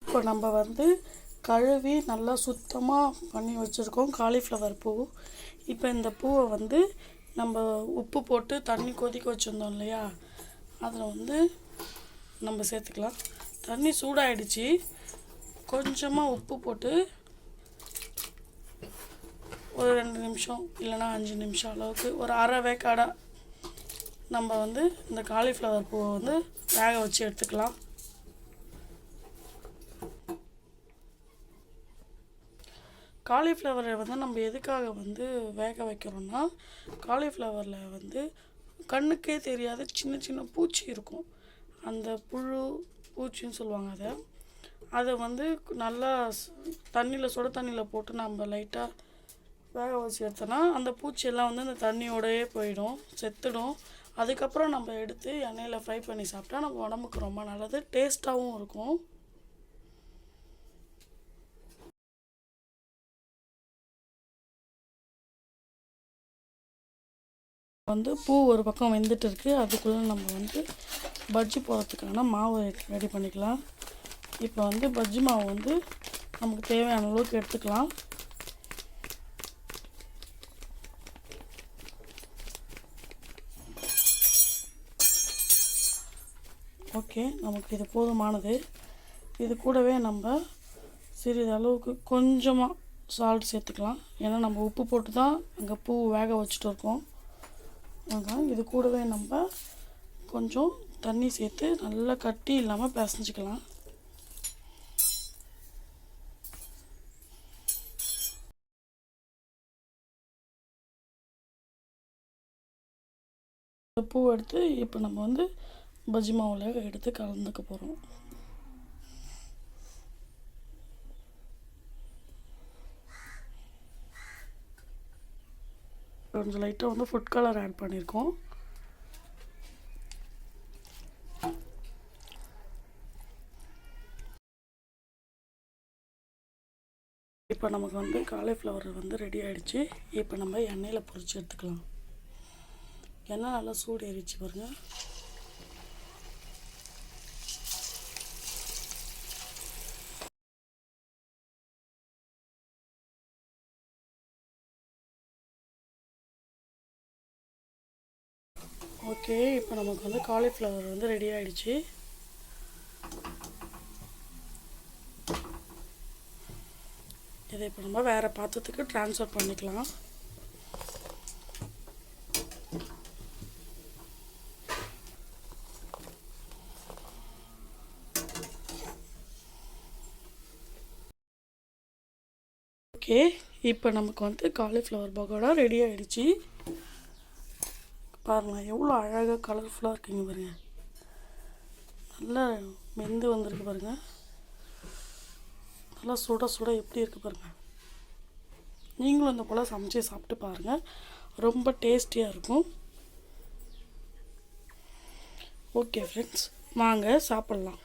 இப்போ நம்ம வந்து கழுவி நல்லா சுத்தமாக பண்ணி வச்சுருக்கோம் காலிஃப்ளவர் பூ. இப்போ இந்த பூவை வந்து நம்ம உப்பு போட்டு தண்ணி கொதிக்க வச்சுருந்தோம் இல்லையா, அதில் வந்து நம்ம சேர்த்துக்கலாம். தண்ணி சூடாகிடுச்சு. கொஞ்சமாக உப்பு போட்டு ஒரு 2 நிமிஷம் இல்லைனா 5 நிமிஷம் அளவுக்கு ஒரு அரை வேக்காடாக நம்ம வந்து இந்த காலிஃப்ளவர் பூவை வந்து வேக வச்சு எடுத்துக்கலாம். காலிஃப்ளவரை வந்து நம்ம எதுக்காக வந்து வேக வைக்கிறோன்னா, காலிஃப்ளவரில் வந்து கண்ணுக்கே தெரியாத சின்ன சின்ன பூச்சி இருக்கும். அந்த புழு பூச்சின்னு சொல்லுவாங்க. அதை வந்து நல்லா தண்ணியில் சுட தண்ணியில் போட்டு நம்ம லைட்டாக வேக வச்சு எடுத்தோன்னா அந்த பூச்சியெல்லாம் வந்து அந்த தண்ணியோடையே போயிடும், செத்துடும். அதுக்கப்புறம் நம்ம எடுத்து எண்ணெயில் ஃப்ரை பண்ணி சாப்பிட்டா நம்ம உடம்புக்கு ரொம்ப நல்லது, டேஸ்ட்டாகவும் இருக்கும். வந்து பூ ஒரு பக்கம் வெந்துட்டு இருக்குது. அதுக்குள்ளே நம்ம வந்து பஜ்ஜி போடுறதுக்கான மாவு ரெடி பண்ணிக்கலாம். இப்போ வந்து பஜ்ஜி மாவு வந்து நமக்கு தேவையான அளவுக்கு எடுத்துக்கலாம். ஓகே, நமக்கு இது போதுமானது. இது கூடவே நம்ம சிறிது அளவுக்கு கொஞ்சமாக சால்ட் சேர்த்துக்கலாம். ஏன்னா நம்ம உப்பு போட்டு தான் அங்கே பூ வேக வச்சுட்டு இருக்கோம். அதான் இது கூடவே நம்ம கொஞ்சம் தண்ணி சேர்த்து நல்லா கட்டி இல்லாமல் பிசைஞ்சிக்கலாம். பூ எடுத்து இப்போ நம்ம வந்து பஜ்ஜி மாவில் எடுத்து கலந்துக்க போகிறோம். கொஞ்சம் லைட்டாக வந்து ஃபுட் கலர் ஆட் பண்ணியிருக்கோம். இப்போ நமக்கு வந்து காலிஃப்ளவர் வந்து ரெடி ஆகிடுச்சு. இப்போ நம்ம எண்ணெயில் பொரிச்சு எடுத்துக்கலாம். எண்ணெய் நல்லா சூடு ஏறிச்சு பாருங்கள். ஓகே, இப்போ நமக்கு வந்து காலிஃப்ளவர் வந்து ரெடி ஆகிடுச்சு. இதை இப்போ நம்ம வேறு பாத்திரத்துக்கு ட்ரான்ஸ்ஃபர் பண்ணிக்கலாம். ஓகே, இப்போ நமக்கு வந்து காலிஃப்ளவர் பகோடா ரெடி ஆகிடுச்சு. பாருங்கள் எவ்வளோ அழகாக கலர்ஃபுல்லாக இருக்குங்க பாருங்கள். நல்லா வெந்து வந்திருக்கு பாருங்கள். நல்லா சுட சுட எப்படி இருக்குது பாருங்கள். நீங்களும் இந்த போல் சமைச்சு சாப்பிட்டு பாருங்கள், ரொம்ப டேஸ்டியாக இருக்கும். ஓகே ஃப்ரெண்ட்ஸ், வாங்க சாப்பிட்லாம்.